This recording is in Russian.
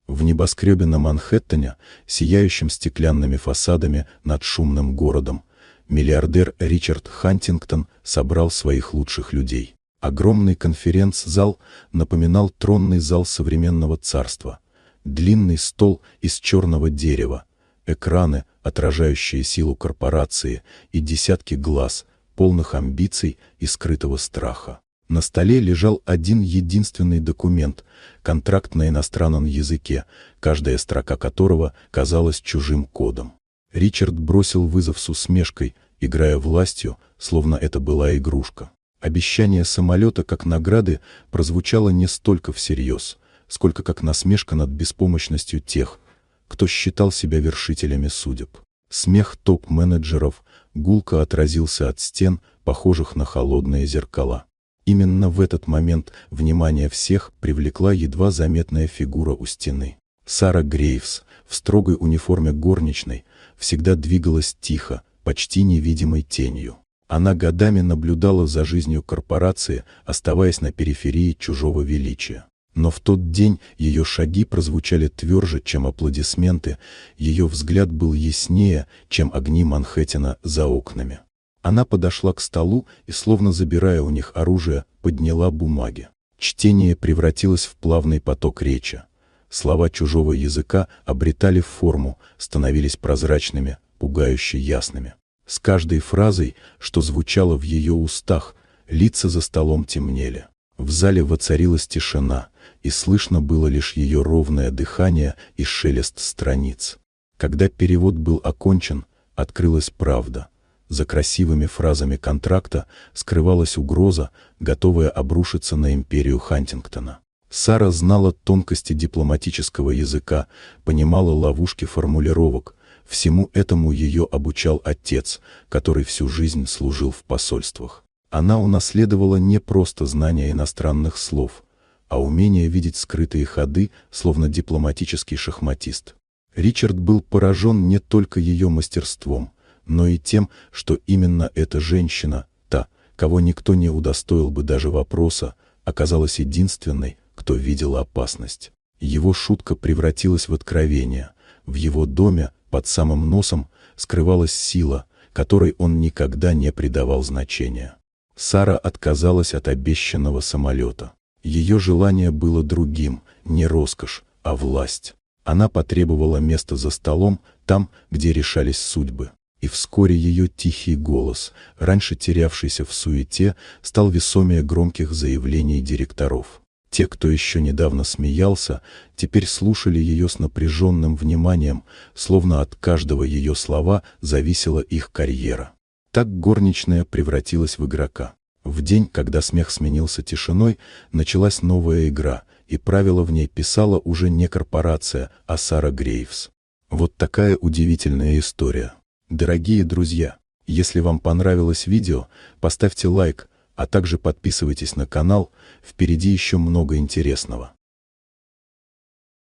В небоскребе на Манхэттене, сияющем стеклянными фасадами над шумным городом, миллиардер Ричард Хантингтон собрал своих лучших людей. Огромный конференц-зал напоминал тронный зал современного царства. Длинный стол из черного дерева, экраны, отражающие силу корпорации, и десятки глаз, полных амбиций и скрытого страха. На столе лежал один единственный документ — контракт на иностранном языке, каждая строка которого казалась чужим кодом. Ричард бросил вызов с усмешкой, играя властью, словно это была игрушка. Обещание самолета как награды прозвучало не столько всерьез, сколько как насмешка над беспомощностью тех, кто считал себя вершителями судеб. Смех топ-менеджеров гулко отразился от стен, похожих на холодные зеркала. Именно в этот момент внимание всех привлекла едва заметная фигура у стены. Сара Грейвс, в строгой униформе горничной, всегда двигалась тихо, почти невидимой тенью. Она годами наблюдала за жизнью корпорации, оставаясь на периферии чужого величия. Но в тот день ее шаги прозвучали тверже, чем аплодисменты, ее взгляд был яснее, чем огни Манхэттена за окнами. Она подошла к столу и, словно забирая у них оружие, подняла бумаги. Чтение превратилось в плавный поток речи. Слова чужого языка обретали форму, становились прозрачными, пугающе ясными. С каждой фразой, что звучало в ее устах, лица за столом темнели. В зале воцарилась тишина, и слышно было лишь ее ровное дыхание и шелест страниц. Когда перевод был окончен, открылась правда. За красивыми фразами контракта скрывалась угроза, готовая обрушиться на империю Хантингтона. Сара знала тонкости дипломатического языка, понимала ловушки формулировок. Всему этому ее обучал отец, который всю жизнь служил в посольствах. Она унаследовала не просто знания иностранных слов, а умение видеть скрытые ходы, словно дипломатический шахматист. Ричард был поражен не только ее мастерством, но и тем, что именно эта женщина, та, кого никто не удостоил бы даже вопроса, оказалась единственной, кто видел опасность. Его шутка превратилась в откровение. В его доме, под самым носом, скрывалась сила, которой он никогда не придавал значения. Сара отказалась от обещанного самолета. Ее желание было другим, не роскошь, а власть. Она потребовала места за столом, там, где решались судьбы. И вскоре ее тихий голос, раньше терявшийся в суете, стал весомее громких заявлений директоров. Те, кто еще недавно смеялся, теперь слушали ее с напряженным вниманием, словно от каждого ее слова зависела их карьера. Так горничная превратилась в игрока. В день, когда смех сменился тишиной, началась новая игра, и правила в ней писала уже не корпорация, а Сара Грейвс. Вот такая удивительная история. Дорогие друзья, если вам понравилось видео, поставьте лайк, а также подписывайтесь на канал, впереди еще много интересного.